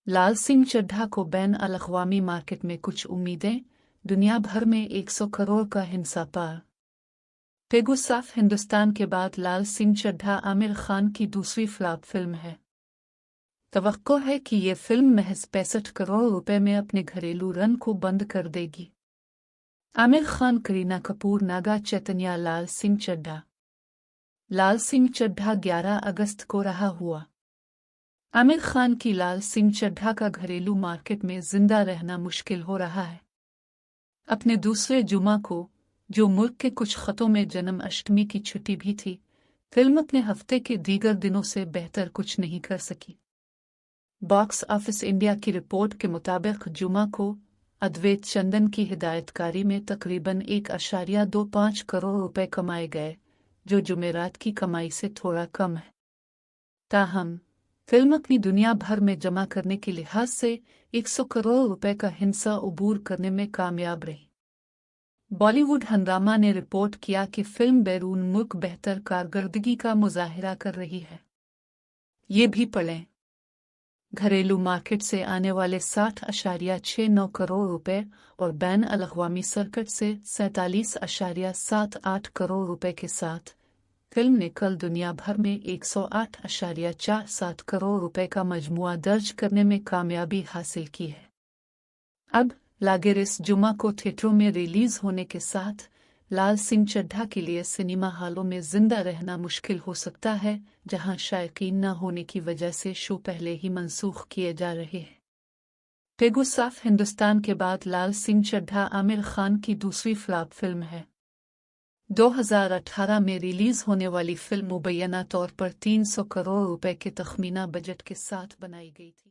लाल सिंह चड्ढा को ban अल-अक़वामी market में कुछ उम्मीदें, दुनिया भर में 100 करोड़ का हिस्सा पार। पेगु साफ हिंदुस्तान के बाद लाल सिंह चड्ढा आमिर खान की दूसरी फ्लॉप फिल्म है। तवक्को है कि ये फिल्म महज 65 करोड़ रुपए में अपने घरेलू रन को बंद कर देगी। आमिर खान, करीना कपूर, नागा चैतन्या। लाल सिंह चड्ढा। लाल सिंह चड्ढा 11 अगस्त को रहा हुआ। आमिर खान की लाल सिंह चड्ढा का घरेलू मार्केट में जिंदा रहना मुश्किल हो रहा है। अपने दूसरे जुमा को, जो मुल्क के कुछ खतों में जन्म अष्टमी की छुट्टी भी थी, फिल्म अपने हफ्ते के दीगर दिनों से बेहतर कुछ नहीं कर सकी। बॉक्स ऑफिस इंडिया की रिपोर्ट के मुताबिक जुमा को अद्वैत चंदन की हिदायतकारी में तकरीबन 1.25 करोड़ रुपए कमाए गए, जो जुमेरात की कमाई से थोड़ा कम है। ताहम फिल्म अपनी दुनिया भर में जमा करने के लिहाज से 100 करोड़ रुपए का हिस्सा उबूर करने में कामयाब रही। बॉलीवुड हंगामा ने रिपोर्ट किया कि फिल्म बैरून मुल्क बेहतर कारकर्दगी का मुजाहिरा कर रही है। ये भी पढ़ें। घरेलू मार्केट से आने वाले 60.69 करोड़ रुपए और बैन अल-अक़वामी सर्किट से 47.78 करोड़ रुपए के साथ फिल्म ने कल दुनिया भर में 108.47 करोड़ रुपए का मजमुआ दर्ज करने में कामयाबी हासिल की है। अब लागेरिस जुमा को थिएटरों में रिलीज होने के साथ लाल सिंह चड्ढा के लिए सिनेमा हॉलों में जिंदा रहना मुश्किल हो सकता है, जहां शायकीन न होने की वजह से शो पहले ही मनसूख किए जा रहे हैं। पेगु साफ हिंदुस्तान के बाद लाल सिंह चड्ढा आमिर खान की दूसरी फ्लॉप फिल्म है। 2018 में रिलीज होने वाली फिल्म मुबैना तौर पर 300 करोड़ रुपए के तखमीना बजट के साथ बनाई गई थी।